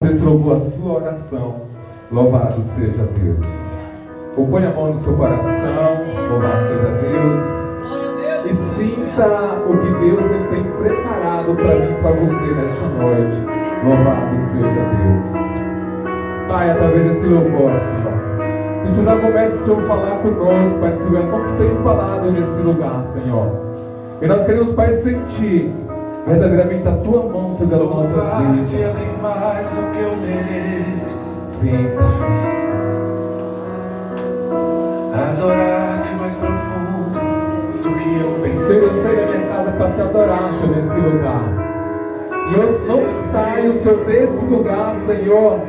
Esse louvor, a sua oração. Louvado seja Deus. Ou põe a mão no seu coração. Louvado seja Deus. E sinta o que Deus ele tem preparado para mim e para você nessa noite. Louvado seja Deus. Pai, através desse louvor, Senhor. Que o Senhor já comece, Senhor, a falar conosco, Pai, nesse lugar, como tem falado nesse lugar, Senhor. E nós queremos, Pai, sentir verdadeiramente a Tua mão sobre as nossas vidas. Louvar-te é bem mais do que eu mereço. Sim. Adorar-te mais profundo do que eu pensei. Senhor, eu saí da minha casa para te adorar, Senhor, nesse lugar. E eu não saio, Senhor, desse lugar, Senhor,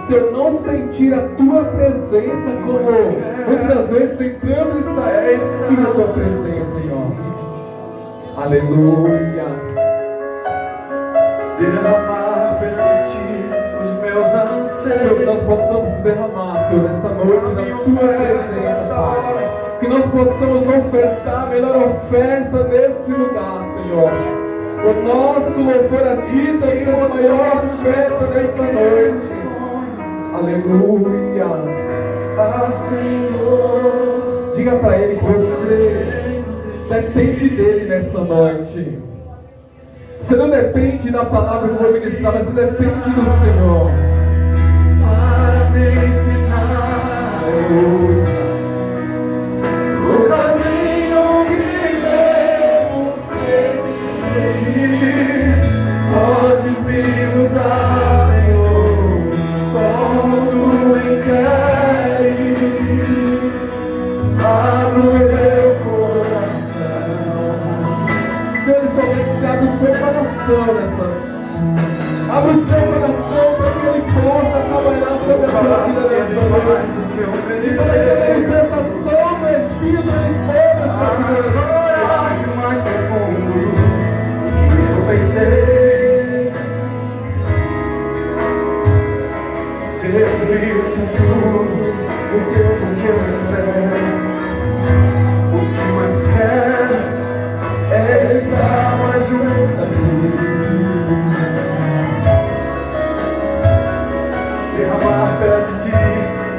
se eu não sentir a Tua presença, como muitas vezes entramos e saímos da Tua presença, Senhor. Aleluia. Derramar perante ti os meus anseios. Senhor, que nós possamos derramar, Senhor, nesta noite na Tua presença, Pai. Que nós possamos ofertar a melhor oferta nesse lugar, Senhor. O nosso louvor a Ti seja a maior oferta nessa noite. Aleluia. Ah, Senhor, Diga para Ele que você depende dEle nessa noite. Você não depende da palavra que eu vou ministrar, mas você depende do Senhor. para me ensinar. Aleluia. O caminho que devo seguir. Podes me usar, Senhor, como Tu queres. Abra o meu coração. Senhor, somente abre o seu coração nessa. Abre o seu coração para que Ele possa trabalhar sobre a sua vida Louvar-te é nessa bem mais noite. do que eu E para que a mereço. manifestação do Espírito Ele possa Adorar-te mais profundo do que eu pensei. Servir-te é tudo o que eu espero. O que mais quero é estar mais junto a Ti. Derramar perante Ti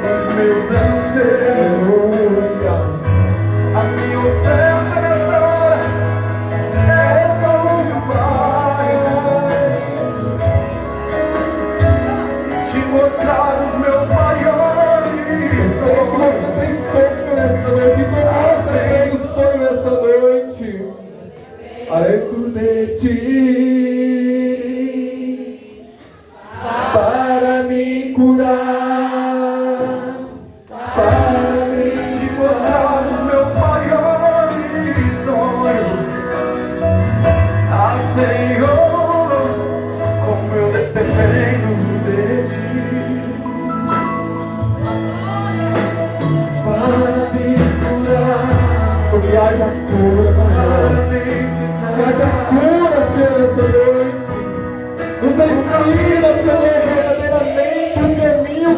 os meus anseios. Aleluia. A minha oferta nesta hora é tão Pai. Te mostrar os meus maiores sonhos. Tem sonho nessa noite, tem sonho nessa noite. Além de Ti, para me curar, para me Te mostrar os meus maiores sonhos. Ah, Senhor, como eu dependo de Ti. Para me curar, que haja cura, para Senhor. me Que ensinar. haja cura, Senhor, nessa noite. Nos ensina, Senhor, verdadeiramente o caminho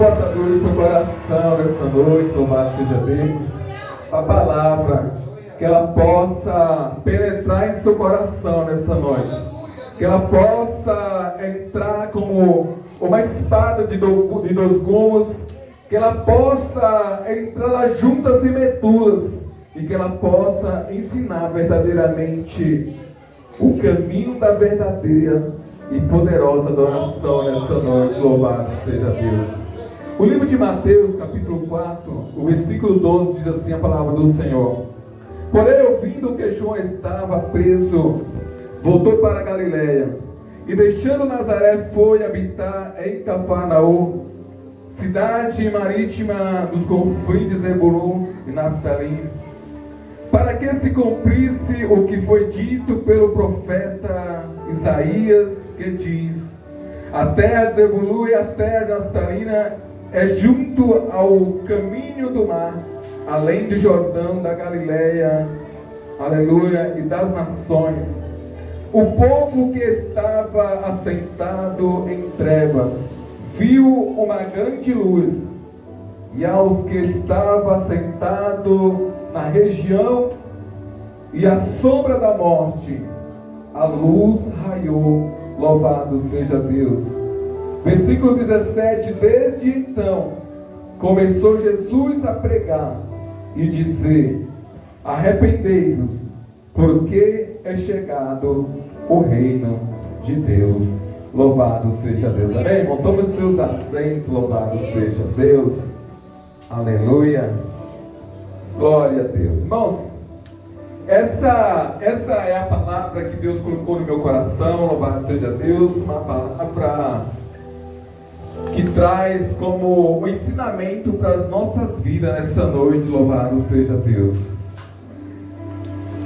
possa abrir o seu coração nessa noite, louvado seja Deus. A palavra, que ela possa penetrar em seu coração nessa noite. Que ela possa entrar como uma espada de dois gumes. Que ela possa entrar nas juntas e medulas. E que ela possa ensinar verdadeiramente o caminho da verdadeira e poderosa adoração nessa noite. Louvado seja Deus. O livro de Mateus, capítulo 4, o versículo 12, diz assim a palavra do Senhor: Porém, ouvindo que João estava preso, voltou para a Galiléia, e deixando Nazaré, foi habitar em Cafarnaum, cidade marítima dos confins de Zebulun e Naftali, para que se cumprisse o que foi dito pelo profeta Isaías, que diz: a terra de Zebulun e a terra de Naftali é junto ao caminho do mar, além do Jordão, da Galileia, aleluia, e das nações. O povo que estava assentado em trevas viu uma grande luz, e aos que estavam assentados na região e à sombra da morte, a luz raiou. Louvado seja Deus. Versículo 17: Desde então começou Jesus a pregar e dizer: arrependei-vos, porque é chegado o reino de Deus. Louvado seja Deus. Amém, irmão? Tome os seus assentos. Louvado seja Deus. Aleluia. Glória a Deus. Irmãos, essa é a palavra que Deus colocou no meu coração. Louvado seja Deus. Uma palavra que traz como um ensinamento para as nossas vidas nessa noite. Louvado seja Deus.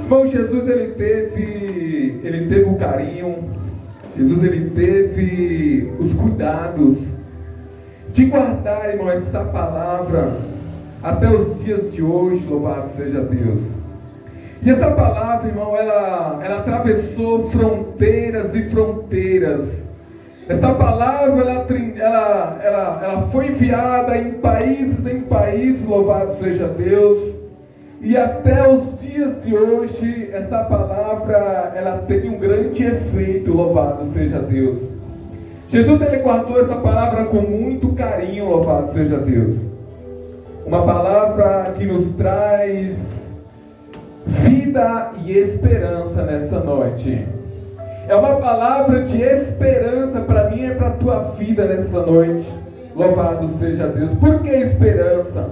Irmão, Jesus ele teve o carinho, Jesus ele teve os cuidados de guardar, irmão, essa palavra até os dias de hoje. Louvado seja Deus. E essa palavra, irmão, ela atravessou fronteiras e fronteiras. Essa palavra, ela foi enviada em países, louvado seja Deus. E até os dias de hoje, essa palavra, ela tem um grande efeito, louvado seja Deus. Jesus, ele guardou essa palavra com muito carinho, louvado seja Deus. Uma palavra que nos traz vida e esperança nessa noite. É uma palavra de esperança para mim e para a tua vida nessa noite. Louvado seja Deus. Por que esperança?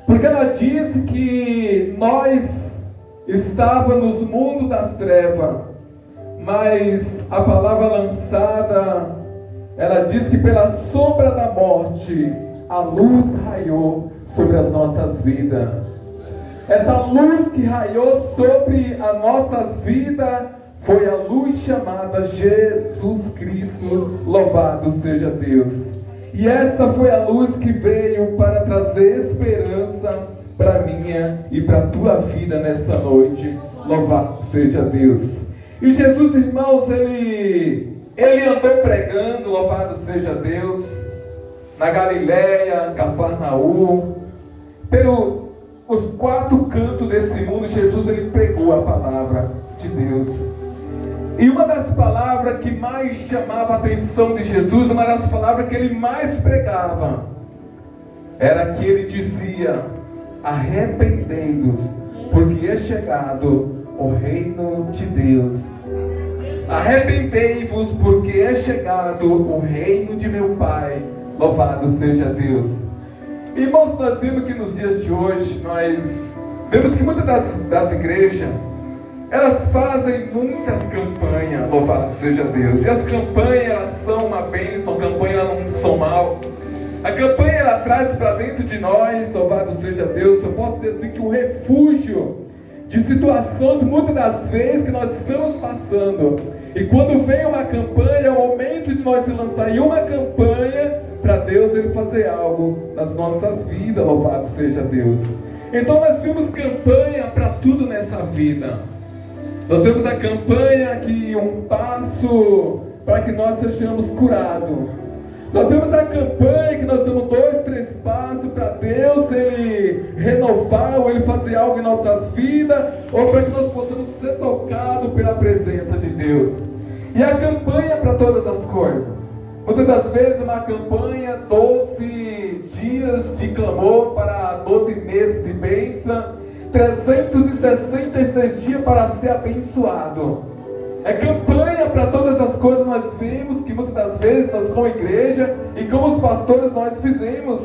Porque ela diz que nós estávamos no mundo das trevas, mas a palavra lançada, ela diz que pela sombra da morte, a luz raiou sobre as nossas vidas. Essa luz que raiou sobre as nossas vidas foi a luz chamada Jesus Cristo. Louvado seja Deus. E essa foi a luz que veio para trazer esperança para a minha e para a tua vida nessa noite. Louvado seja Deus. E Jesus, irmãos, ele andou pregando, louvado seja Deus, na Galileia, Cafarnaum, pelos quatro cantos desse mundo. Jesus, ele pregou a palavra de Deus. E uma das palavras que mais chamava a atenção de Jesus, uma das palavras que ele mais pregava, era que ele dizia: arrependei-vos, porque é chegado o reino de Deus. Arrependei-vos, porque é chegado o reino de meu Pai. Louvado seja Deus. Irmãos, nós vimos que nos dias de hoje, nós vemos que muitas das igrejas, elas fazem muitas campanhas, louvado seja Deus. E as campanhas, elas são uma bênção, campanhas elas não são mal. A campanha, ela traz para dentro de nós, louvado seja Deus, eu posso dizer assim, que o refúgio de situações, muitas das vezes, que nós estamos passando. E quando vem uma campanha, é o momento de nós se lançar em uma campanha, para Deus ele fazer algo nas nossas vidas, louvado seja Deus. Então nós vimos campanha para tudo nessa vida. Nós vemos a campanha que um passo para que nós sejamos curados. Nós temos a campanha que nós damos 2, 3 passos para Deus, Ele renovar, ou Ele fazer algo em nossas vidas, ou para que nós possamos ser tocados pela presença de Deus. E a campanha para todas as coisas. Muitas das vezes uma campanha, 12 dias de clamor para 12 meses de bênção, 366 dias para ser abençoado. É campanha para todas as coisas. Nós vimos que muitas das vezes nós como igreja e como os pastores nós fizemos,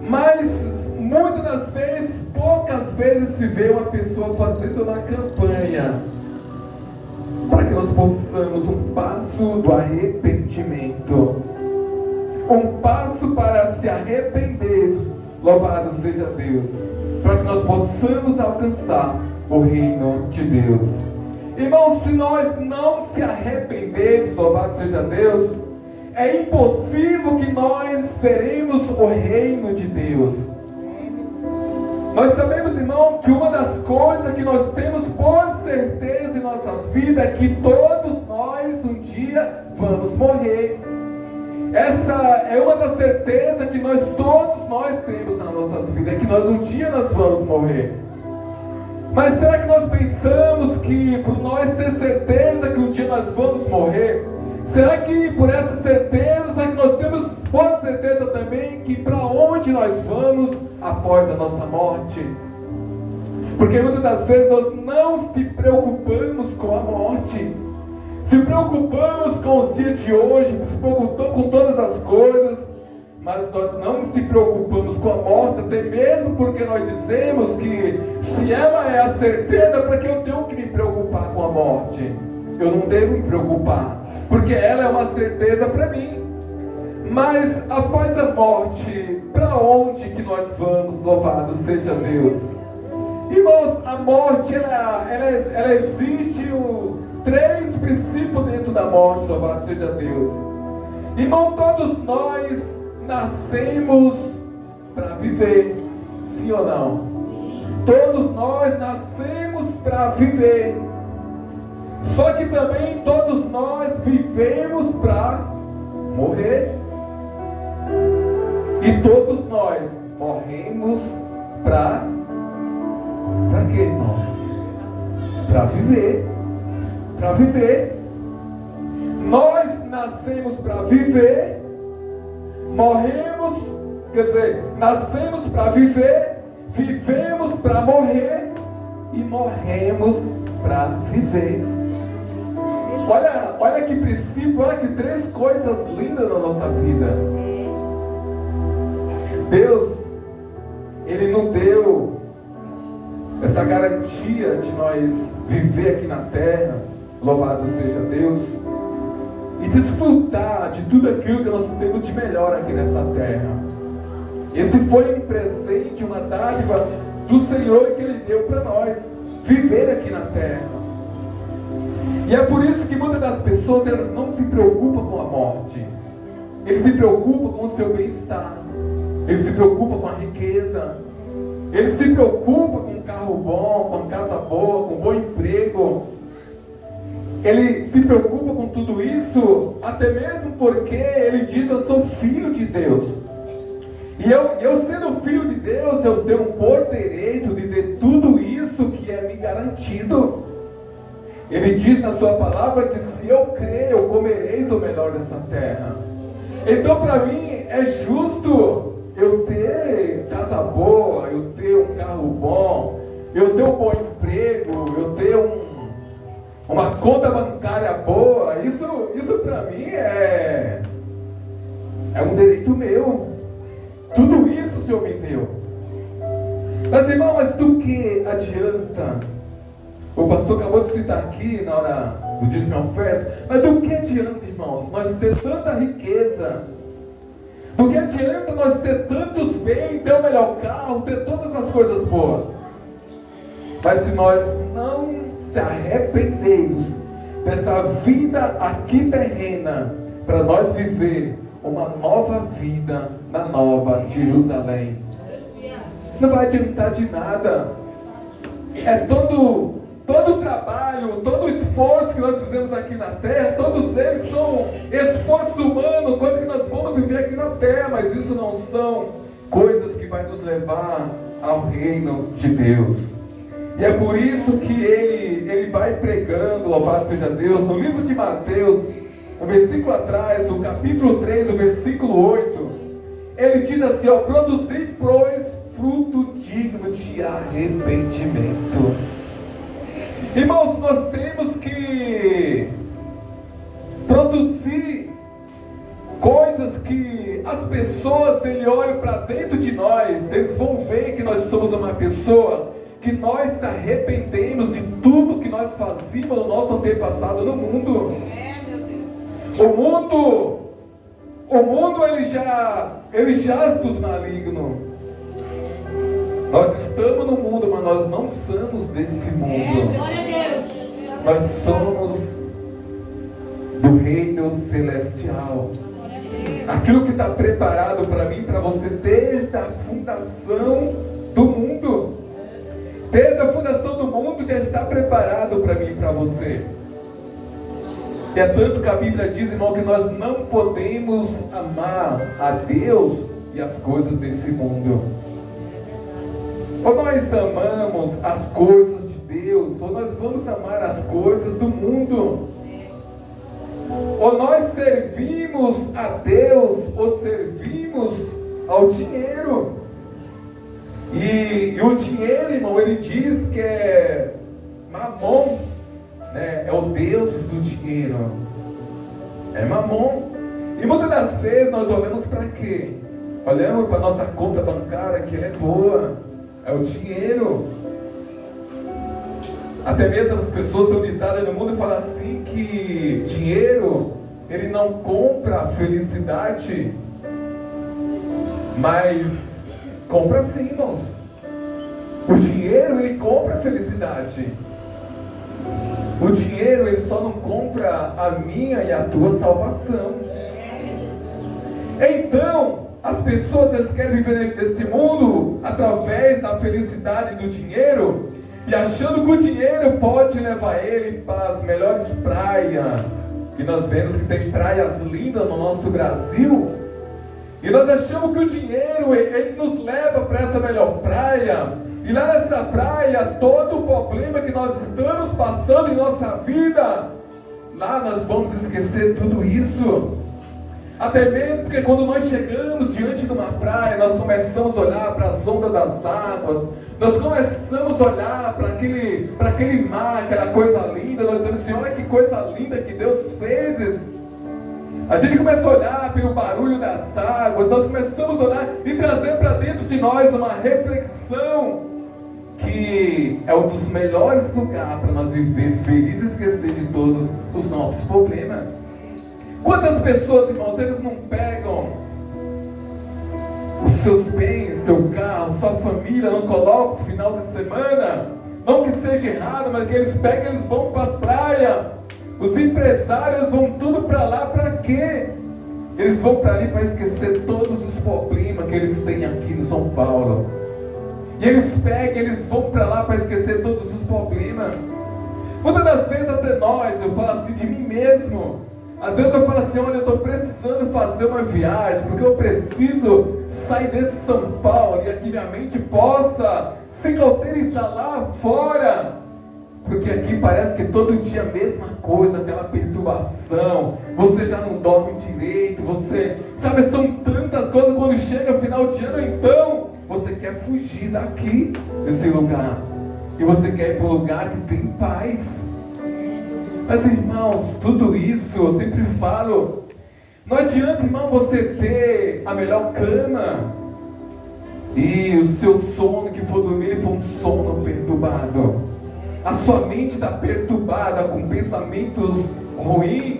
mas muitas das vezes, poucas vezes se vê uma pessoa fazendo uma campanha para que nós possamos um passo do arrependimento, um passo para se arrepender, louvado seja Deus, para que nós possamos alcançar o reino de Deus. Irmãos, se nós não se arrependermos, louvado seja Deus, é impossível que nós veremos o reino de Deus. Nós sabemos, irmão, que uma das coisas que nós temos por certeza em nossas vidas é que todos nós um dia vamos morrer. Essa é uma das certezas que todos nós temos nas nossas vidas, é que um dia nós vamos morrer. Mas será que nós pensamos que por nós ter certeza que um dia nós vamos morrer, será que por essa certeza, será que nós temos por certeza também que para onde nós vamos após a nossa morte? Porque muitas das vezes nós não se preocupamos com a morte, se preocupamos com os dias de hoje, se preocupamos com todas as coisas, mas nós não se preocupamos com a morte, até mesmo porque nós dizemos que se ela é a certeza, para que eu tenho que me preocupar com a morte? Eu não devo me preocupar, porque ela é uma certeza para mim. Mas após a morte, para onde que nós vamos? Louvado seja Deus. Irmãos, a morte, ela existe 3 princípios dentro da morte, louvado seja Deus. Irmão, todos nós nascemos para viver, sim ou não? Todos nós nascemos para viver. Só que também todos nós vivemos para morrer. E todos nós morremos para quê, irmãos? Para viver. Para viver. Nós nascemos para viver. Morremos, quer dizer, nascemos para viver, vivemos para morrer e morremos para viver. Olha que princípio, olha que 3 coisas lindas na nossa vida. Deus, Ele nos deu essa garantia de nós viver aqui na terra, louvado seja Deus, e desfrutar de tudo aquilo que nós temos de melhor aqui nessa terra. Esse foi um presente, uma dádiva do Senhor que Ele deu para nós, viver aqui na terra. E é por isso que muitas das pessoas, elas não se preocupam com a morte. Eles se preocupam com o seu bem-estar. Eles se preocupam com a riqueza. Eles se preocupam com um carro bom, com uma casa boa, com um bom emprego. Ele se preocupa com tudo isso, até mesmo porque ele diz: eu sou filho de Deus. E eu sendo filho de Deus, eu tenho por direito de ter tudo isso que é me garantido. Ele diz na sua palavra que se eu crer, eu comerei do melhor dessa terra. Então para mim é justo eu ter casa boa, eu ter um carro bom, eu ter um bom emprego, eu ter uma conta bancária boa. Isso para mim é um direito meu. Tudo isso o Senhor me deu. Mas irmão, mas do que adianta? O pastor acabou de citar aqui na hora do dízimo e oferta. Mas do que adianta, irmãos, nós ter tanta riqueza? Do que adianta nós ter tantos bens, ter o melhor carro, ter todas as coisas boas? Mas se nós não se arrependermos dessa vida aqui terrena, para nós viver uma nova vida na nova Jerusalém, não vai adiantar de nada. É todo todo o trabalho, todo o esforço que nós fizemos aqui na terra, todos eles são esforço humano, coisas que nós vamos viver aqui na terra, mas isso não são coisas que vai nos levar ao reino de Deus. E é por isso que ele vai pregando, louvado seja Deus, no livro de Mateus, o versículo atrás, no capítulo 3, o versículo 8, ele diz assim, ó, produzir, pois, fruto digno de arrependimento. Irmãos, nós temos que produzir coisas que as pessoas, ele olham para dentro de nós, eles vão ver que nós somos uma pessoa, que nós se arrependemos de tudo que nós fazíamos no nosso antepassado no mundo. O mundo ele jaz dos malignos. Nós estamos no mundo, mas nós não somos desse mundo. Nós somos do reino celestial. Aquilo que está preparado para mim, para você, desde a fundação do mundo. Desde a fundação do mundo já está preparado para mim e para você. E é tanto que a Bíblia diz, irmão, que nós não podemos amar a Deus e as coisas desse mundo. Ou nós amamos as coisas de Deus, ou nós vamos amar as coisas do mundo. Ou nós servimos a Deus, ou servimos ao dinheiro. E o dinheiro, irmão, ele diz que é Mamon, né? É o Deus do dinheiro. É Mamon. E muitas das vezes nós olhamos para quê? Olhamos para a nossa conta bancária, que ela é boa. É o dinheiro. Até mesmo as pessoas estão ditadas no mundo falam assim que dinheiro, ele não compra a felicidade, mas compra sim, irmãos. O dinheiro, ele compra a felicidade. O dinheiro, ele só não compra a minha e a tua salvação. Então, as pessoas, eles querem viver nesse mundo através da felicidade do dinheiro e achando que o dinheiro pode levar ele para as melhores praias. E nós vemos que tem praias lindas no nosso Brasil. E nós achamos que o dinheiro, ele nos leva para essa melhor praia. E lá nessa praia, todo o problema que nós estamos passando em nossa vida, lá nós vamos esquecer tudo isso. Até mesmo porque quando nós chegamos diante de uma praia, nós começamos a olhar para as ondas das águas, nós começamos a olhar para aquele mar, aquela coisa linda, nós dizemos assim, olha que coisa linda que Deus fez. A gente começa a olhar pelo barulho das águas, nós começamos a olhar e trazer para dentro de nós uma reflexão, que é um dos melhores lugares para nós viver feliz e esquecer de todos os nossos problemas. Quantas pessoas, irmãos, eles não pegam os seus bens, seu carro, sua família, não colocam no final de semana, não que seja errado, mas que eles pegam, eles vão para as praias, os empresários vão tudo para lá, para quê? Eles vão para ali para esquecer todos os problemas que eles têm aqui no São Paulo, e eles pegam, eles vão para lá para esquecer todos os problemas. Muitas das vezes até nós, eu falo assim de mim mesmo, às vezes eu falo assim, olha, eu estou precisando fazer uma viagem, porque eu preciso sair desse São Paulo, e aqui minha mente possa se cauterizar lá fora, porque aqui parece que todo dia a mesma coisa, aquela perturbação, você já não dorme direito, você, sabe, são tantas coisas, quando chega final de ano, então, você quer fugir daqui, desse lugar, e você quer ir para um lugar que tem paz. Mas, irmãos, tudo isso, eu sempre falo, não adianta, irmão, você ter a melhor cama e o seu sono que for dormir for um sono perturbado. A sua mente está perturbada com pensamentos ruins,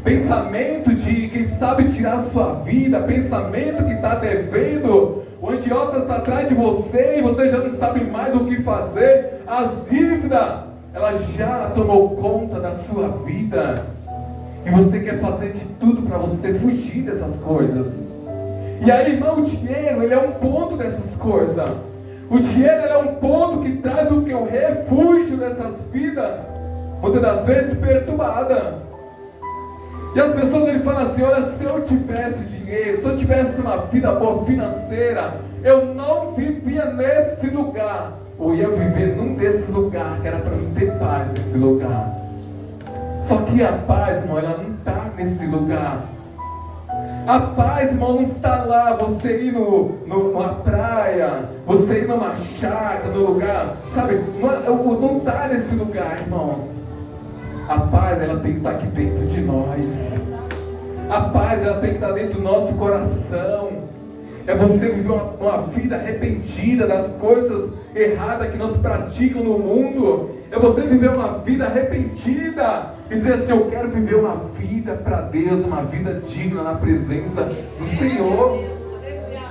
pensamento de quem sabe tirar a sua vida, pensamento que está devendo, o agiota está atrás de você e você já não sabe mais o que fazer, as dívidas, ela já tomou conta da sua vida, e você quer fazer de tudo para você fugir dessas coisas. E aí, irmão, o dinheiro, ele é um ponto dessas coisas. O dinheiro é um ponto que traz o que? O refúgio dessas vidas, muitas das vezes perturbada. E as pessoas ele falam assim: olha, se eu tivesse dinheiro, se eu tivesse uma vida boa financeira, eu não vivia nesse lugar. Ou ia viver num desses lugares, que era para mim ter paz nesse lugar. Só que a paz, irmão, ela não está nesse lugar. A paz, irmão, não está lá, você ir numa praia, você ir numa chácara, no lugar, sabe? Não está nesse lugar, irmãos. A paz, ela tem que estar aqui dentro de nós. A paz, ela tem que estar dentro do nosso coração. É você viver uma vida arrependida das coisas erradas que nós praticamos no mundo. É você viver uma vida arrependida e dizer assim: eu quero viver uma vida para Deus, uma vida digna na presença do Senhor.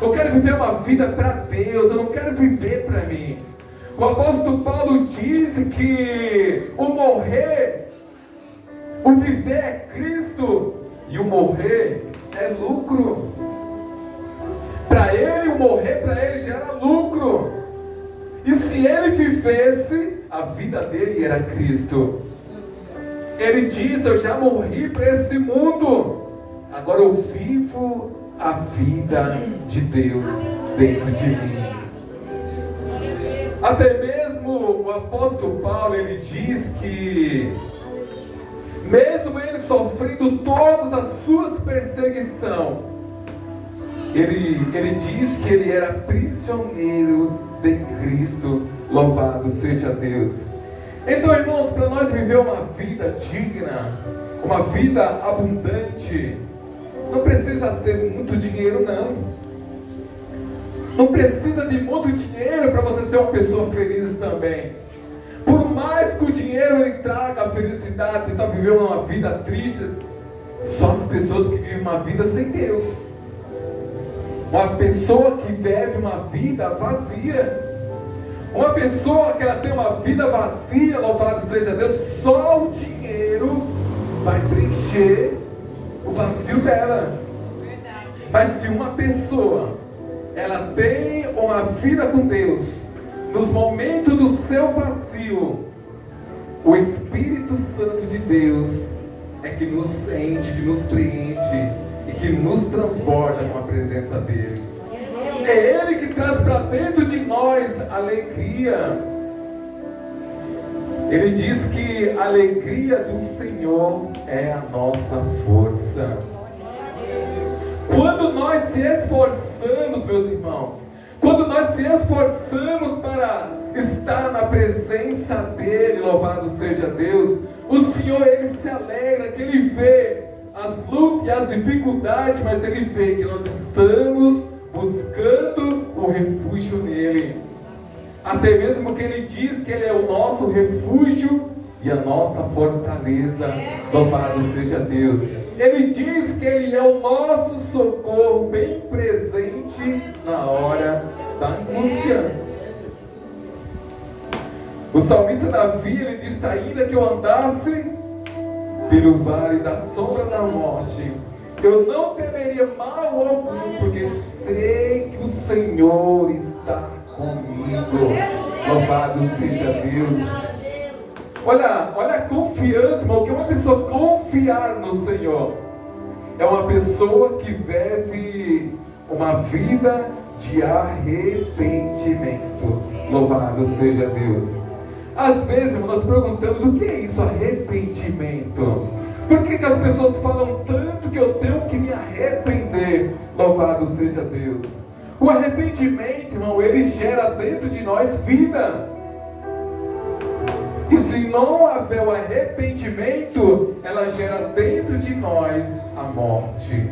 Eu quero viver uma vida para Deus, eu não quero viver para mim. O apóstolo Paulo diz que o morrer, o viver é Cristo e o morrer é lucro. Para ele, o morrer para ele gera lucro. E se ele vivesse, a vida dele era Cristo. Ele diz: eu já morri para esse mundo, agora eu vivo a vida de Deus dentro de mim. Até mesmo o apóstolo Paulo, ele diz que mesmo ele sofrendo todas as suas perseguições, ele diz que ele era prisioneiro de Cristo. Louvado seja Deus. Então, irmãos, para nós viver uma vida digna, uma vida abundante, não precisa ter muito dinheiro, não. Não precisa de muito dinheiro para você ser uma pessoa feliz também. Por mais que o dinheiro lhe traga a felicidade, você está vivendo uma vida triste, só as pessoas que vivem uma vida sem Deus. Uma pessoa que vive uma vida vazia. Uma pessoa que ela tem uma vida vazia, louvado seja Deus, só o dinheiro vai preencher o vazio dela. Mas se uma pessoa ela tem uma vida com Deus, nos momentos do seu vazio, o Espírito Santo de Deus é que nos enche, que nos preenche e que nos transborda com a presença dele. É ele que traz para dentro de nós alegria. Ele diz que a alegria do Senhor é a nossa força. Quando nós se esforçamos, meus irmãos, quando nós se esforçamos para estar na presença dele, louvado seja Deus, o Senhor, ele se alegra, que ele vê as lutas e as dificuldades, mas ele vê que nós estamos buscando o refúgio nele. Até mesmo que ele diz que ele é o nosso refúgio e a nossa fortaleza. Louvado seja Deus. Ele diz que ele é o nosso socorro bem presente na hora da angústia. O salmista Davi, ele diz: ainda que eu andasse pelo vale da sombra da morte, eu não temeria mal algum, porque sei que o Senhor está comigo. Louvado seja Deus. Olha a confiança, irmão, que é uma pessoa confiar no Senhor. É uma pessoa que vive uma vida de arrependimento. Louvado seja Deus. Às vezes, irmão, nós perguntamos: o que é isso, arrependimento? Por que as pessoas falam tanto que eu tenho que me arrepender? Louvado seja Deus. O arrependimento, irmão, ele gera dentro de nós vida. E se não houver o arrependimento, ela gera dentro de nós a morte.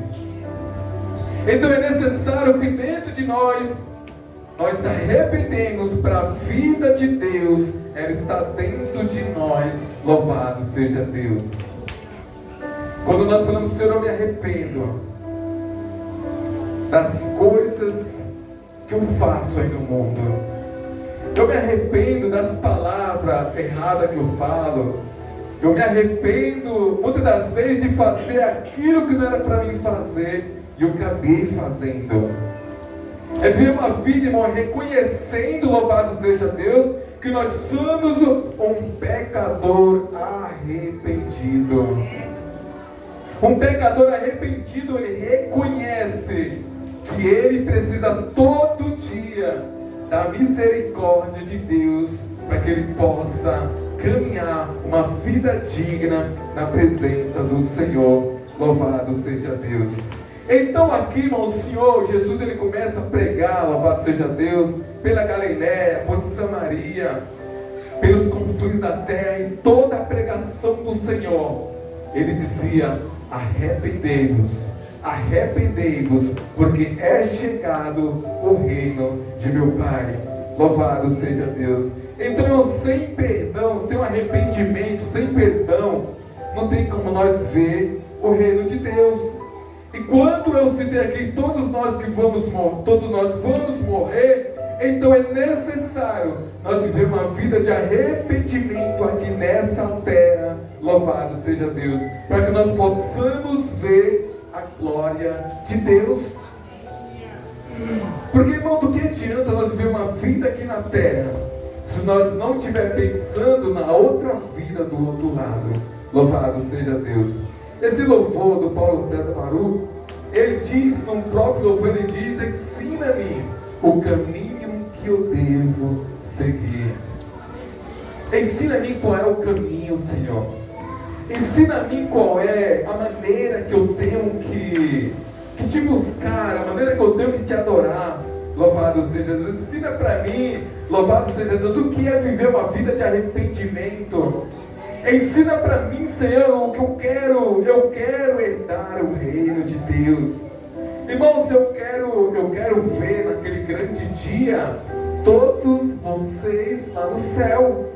Então é necessário que dentro de nós arrependemos para a vida de Deus. Ela está dentro de nós. Louvado seja Deus. Quando nós falamos: Senhor, eu me arrependo das coisas que eu faço aí no mundo. Eu me arrependo das palavras erradas que eu falo. Eu me arrependo muitas das vezes de fazer aquilo que não era para mim fazer e eu acabei fazendo. É viver uma vida, irmão, reconhecendo, louvado seja Deus, que nós somos um pecador arrependido. Um pecador arrependido, ele reconhece que ele precisa todo dia da misericórdia de Deus para que ele possa caminhar uma vida digna na presença do Senhor. Louvado seja Deus. Então aqui, irmão, o Senhor Jesus, ele começa a pregar, louvado seja Deus, pela Galiléia, por Samaria, pelos confins da terra, e toda a pregação do Senhor, ele dizia: arrependei-vos, arrependei-vos, porque é chegado o reino de meu Pai. Louvado seja Deus. Então, eu, sem perdão, sem um arrependimento, sem perdão, não tem como nós ver o reino de Deus. E quando eu citei aqui, todos nós vamos morrer, então é necessário nós viver uma vida de arrependimento aqui nessa terra. Louvado seja Deus, para que nós possamos ver a glória de Deus. Porque, irmão, do que adianta nós viver uma vida aqui na terra se nós não estiver pensando na outra vida do outro lado? Louvado seja Deus. Esse louvor do Paulo César Baruch, ele diz, no próprio louvor, ele diz: ensina-me o caminho que eu devo seguir. Ensina-me qual é o caminho, Senhor. Ensina-me qual é a maneira que eu tenho que te buscar, a maneira que eu tenho que te adorar. Louvado seja Deus. Ensina para mim, louvado seja Deus, o que é viver uma vida de arrependimento. Ensina para mim, Senhor, o que eu quero herdar o reino de Deus. Irmãos, eu quero ver naquele grande dia todos vocês lá no céu.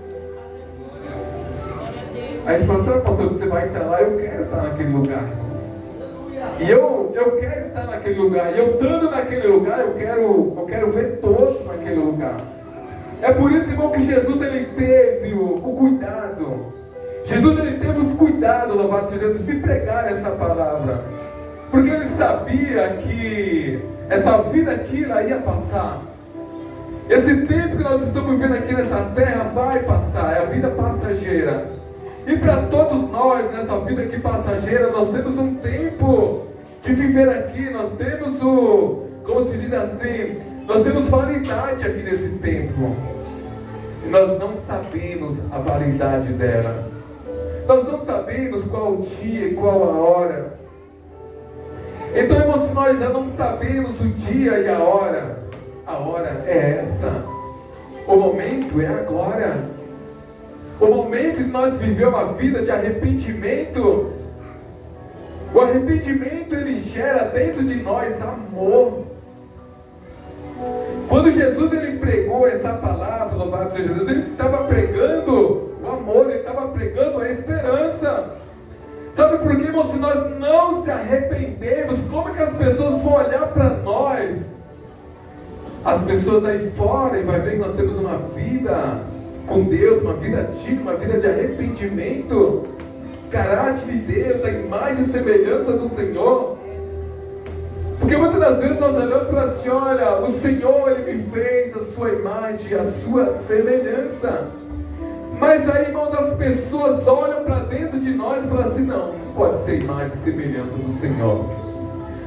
Aí a gente fala: pastor, você vai estar lá? Eu quero estar naquele lugar, irmãos. E eu quero estar naquele lugar. E eu estando naquele lugar, eu quero ver todos naquele lugar. É por isso, irmão, que Jesus, ele teve o cuidado. Jesus, ele teve o cuidado, louvado seja Deus, de pregar essa palavra. Porque ele sabia que essa vida aqui, ela ia passar. Esse tempo que nós estamos vivendo aqui nessa terra vai passar, é a vida passageira. E para todos nós, nessa vida aqui passageira, nós temos um tempo de viver aqui, nós temos como se diz assim, nós temos validade aqui nesse tempo. E nós não sabemos a validade dela. Nós não sabemos qual o dia e qual a hora. Então, irmãos, se nós já não sabemos o dia e a hora é essa. O momento é agora. O momento de nós viver uma vida de arrependimento. O arrependimento, ele gera dentro de nós amor. Quando Jesus, ele pregou essa palavra, louvado seja Deus, ele estava pregando o amor, ele estava pregando a esperança. Sabe por quê, irmão? Se nós não se arrependermos, como é que as pessoas vão olhar para nós? As pessoas aí fora e vai ver que nós temos uma vida com Deus, uma vida digna, uma vida de arrependimento, caráter de Deus, a imagem e semelhança do Senhor. Porque muitas das vezes nós olhamos e falamos assim: olha, o Senhor, ele me fez a sua imagem, a sua semelhança. Mas aí, irmão, as pessoas olham para dentro de nós e falam assim: não pode ser imagem e semelhança do Senhor.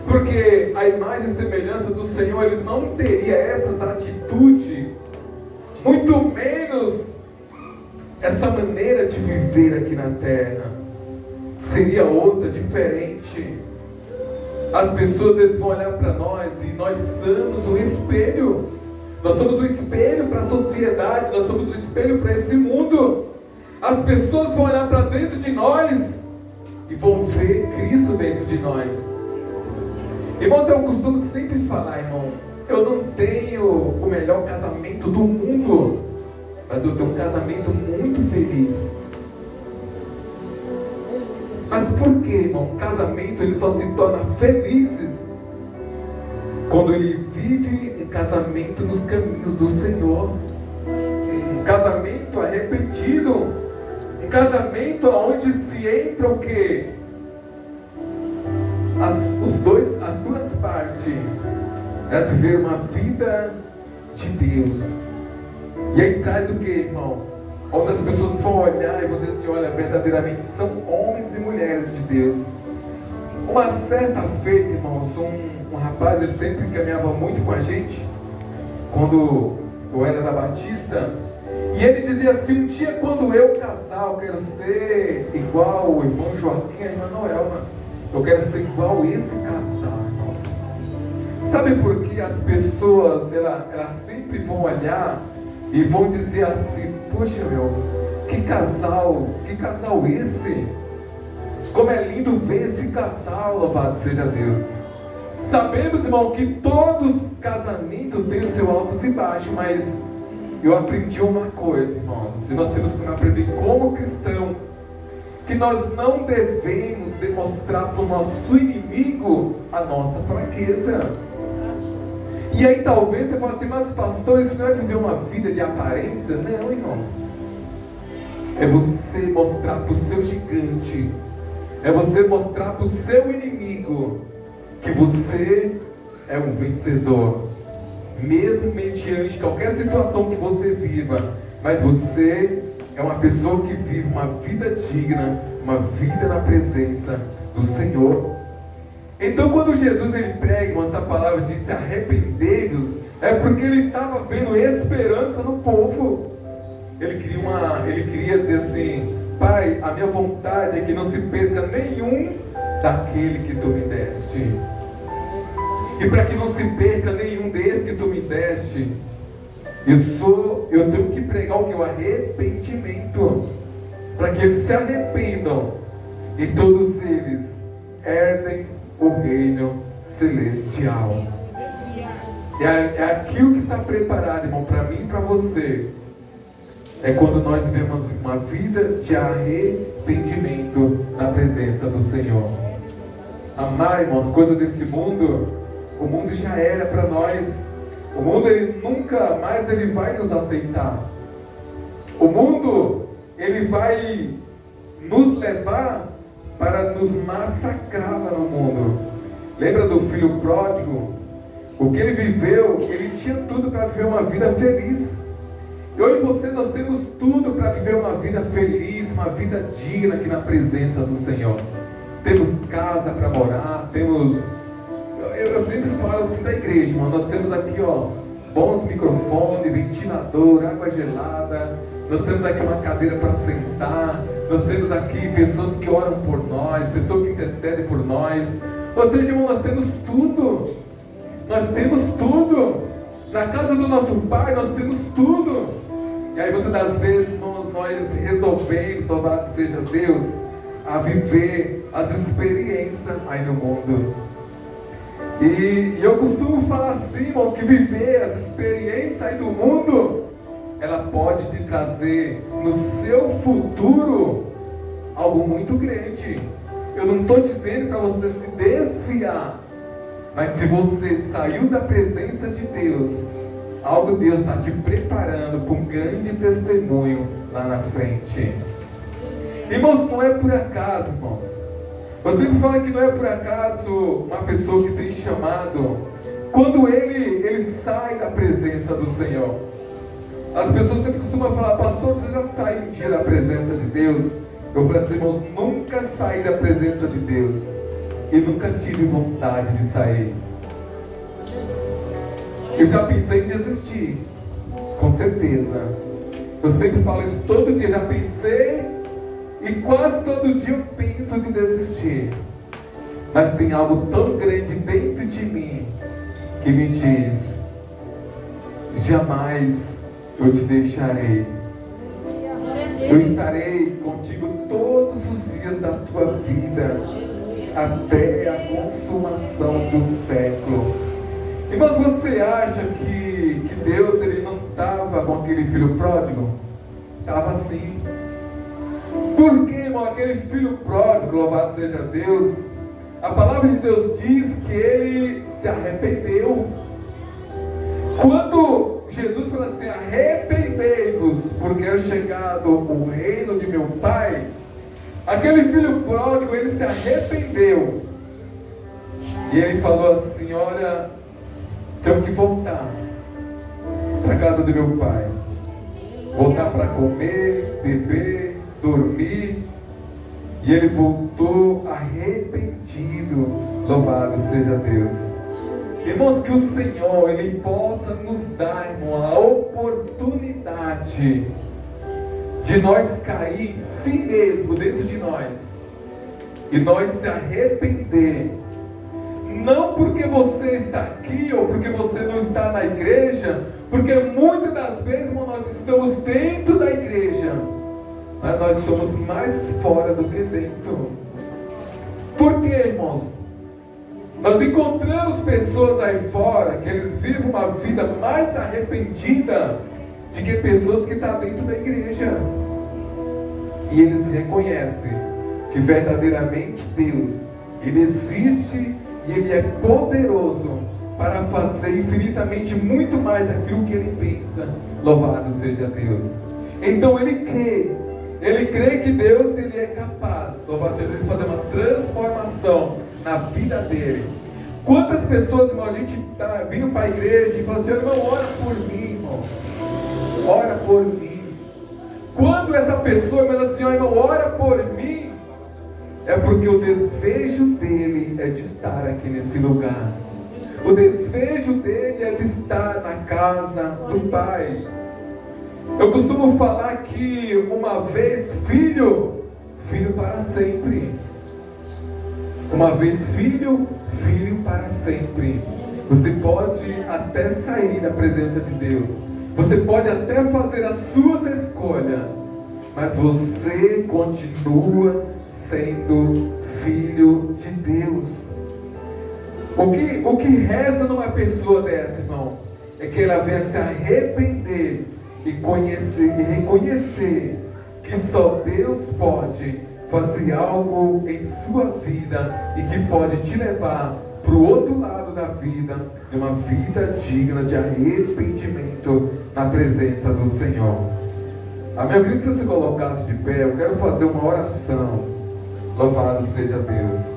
Porque a imagem e semelhança do Senhor, ele não teria essas atitudes, muito menos essa maneira de viver aqui na terra. Seria outra, diferente. As pessoas, eles vão olhar para nós e nós somos um espelho. Nós somos um espelho para a sociedade, nós somos um espelho para esse mundo. As pessoas vão olhar para dentro de nós e vão ver Cristo dentro de nós. Irmão, eu costumo sempre falar, irmão, eu não tenho o melhor casamento do mundo, mas eu tenho um casamento muito feliz. Mas por que, irmão? O casamento, ele só se torna felizes quando ele vive um casamento nos caminhos do Senhor. Um casamento arrependido. Um casamento onde se entra o quê? As duas partes. é viver uma vida de Deus. E aí traz o que, irmão? Onde as pessoas vão olhar e vão dizer assim, olha, verdadeiramente são homens e mulheres de Deus. Uma certa feita, irmãos, um rapaz, ele sempre caminhava muito com a gente, quando eu era da Batista, e ele dizia assim, um dia quando eu casar, eu quero ser igual o irmão Joaquim e a irmã Noelma. Eu quero ser igual esse casal, irmãos. Sabe por que as pessoas, elas sempre vão olhar e vão dizer assim, poxa meu, que casal esse? Como é lindo ver esse casal, louvado seja Deus. Sabemos, irmão, que todos casamentos têm o seu altos e baixos, mas eu aprendi uma coisa, irmãos, e nós temos que aprender como cristão, que nós não devemos demonstrar para o nosso inimigo a nossa fraqueza. E aí talvez você fale assim, mas pastor, isso não é viver uma vida de aparência? Não, irmãos. É você mostrar para o seu gigante, é você mostrar para o seu inimigo que você é um vencedor, mesmo mediante qualquer situação que você viva, mas você é uma pessoa que vive uma vida digna, uma vida na presença do Senhor. Então quando Jesus ele prega essa palavra, disse arrependei-vos, é porque ele estava vendo esperança no povo. Ele queria dizer assim, Pai, a minha vontade é que não se perca nenhum daquele que tu me deste. E para que não se perca nenhum desses que tu me deste, eu tenho que pregar o que? O arrependimento. Para que eles se arrependam e todos eles herdem o reino celestial. É aquilo que está preparado, irmão, para mim e para você. É quando nós vivemos uma vida de arrependimento na presença do Senhor. Amar, irmão, as coisas desse mundo, o mundo já era para nós. O mundo, ele nunca mais ele vai nos aceitar. O mundo, ele vai nos levar para nos massacrar lá no mundo. Lembra do filho pródigo? O que ele viveu, ele tinha tudo para viver uma vida feliz. Eu e você, nós temos tudo para viver uma vida feliz, uma vida digna aqui na presença do Senhor. Temos casa para morar, temos... Eu sempre falo assim da igreja, irmão, nós temos aqui, ó, bons microfones, ventilador, água gelada, nós temos aqui uma cadeira para sentar, nós temos aqui pessoas que oram por nós, pessoas que intercedem por nós. Ou seja, irmão, nós temos tudo. Nós temos tudo. Na casa do nosso Pai nós temos tudo. E aí muitas das vezes nós resolvemos, louvado seja Deus, a viver as experiências aí no mundo. E eu costumo falar assim, irmão, que viver as experiências aí do mundo, ela pode te trazer no seu futuro algo muito grande. Eu não estou dizendo para você se desviar, mas se você saiu da presença de Deus, algo Deus está te preparando para um grande testemunho lá na frente. Irmãos, não é por acaso, irmãos. Eu sempre falo que não é por acaso uma pessoa que tem chamado, quando ele sai da presença do Senhor. As pessoas sempre costumam falar, pastor, você já saiu um dia da presença de Deus? Eu falei assim, irmãos, nunca saí da presença de Deus e nunca tive vontade de sair. Eu já pensei em desistir, com certeza. Eu sempre falo isso todo dia, já pensei e quase todo dia eu penso em desistir. Mas tem algo tão grande dentro de mim que me diz, jamais eu te deixarei. Eu estarei contigo todos os dias da tua vida, até a consumação do século. Irmãos, você acha que Deus ele não estava com aquele filho pródigo? Estava sim. Por que, irmão, aquele filho pródigo, louvado seja Deus, a palavra de Deus diz que ele se arrependeu. Quando Jesus falou assim, arrependei-vos, porque é chegado o reino de meu Pai, aquele filho pródigo, ele se arrependeu. E ele falou assim, olha, tenho que voltar para a casa do meu pai. Voltar para comer, beber, dormir. E ele voltou arrependido. Louvado seja Deus. Irmãos, que o Senhor, Ele possa nos dar, irmão, a oportunidade de nós cair em si mesmo, dentro de nós, e nós se arrepender. Não porque você está aqui, ou porque você não está na igreja, porque muitas das vezes, irmão, nós estamos dentro da igreja, mas nós estamos mais fora do que dentro. Por quê, irmãos? Nós encontramos pessoas aí fora que eles vivem uma vida mais arrependida de que pessoas que estão dentro da igreja. E eles reconhecem que verdadeiramente Deus, Ele existe e Ele é poderoso para fazer infinitamente muito mais daquilo que Ele pensa. Louvado seja Deus. Então Ele crê que Deus, Ele é capaz, louvado seja Deus, de fazer uma transformação na vida dele. Quantas pessoas, irmão, a gente está vindo para a igreja e fala assim: irmão, ora por mim, irmão, ora por mim. Quando essa pessoa fala assim: irmão, ora por mim, é porque o desejo dele é de estar aqui nesse lugar. O desejo dele é de estar na casa do Pai. Eu costumo falar que uma vez filho, filho para sempre. Uma vez filho, filho para sempre. Você pode até sair da presença de Deus. Você pode até fazer as suas escolhas, mas você continua sendo filho de Deus. O que resta numa pessoa dessa, irmão, é que ela venha se arrepender e conhecer e reconhecer que só Deus pode fazer algo em sua vida e que pode te levar para o outro lado da vida, de uma vida digna de arrependimento na presença do Senhor. Amém? Eu queria que você se colocasse de pé. Eu quero fazer uma oração. Louvado seja Deus.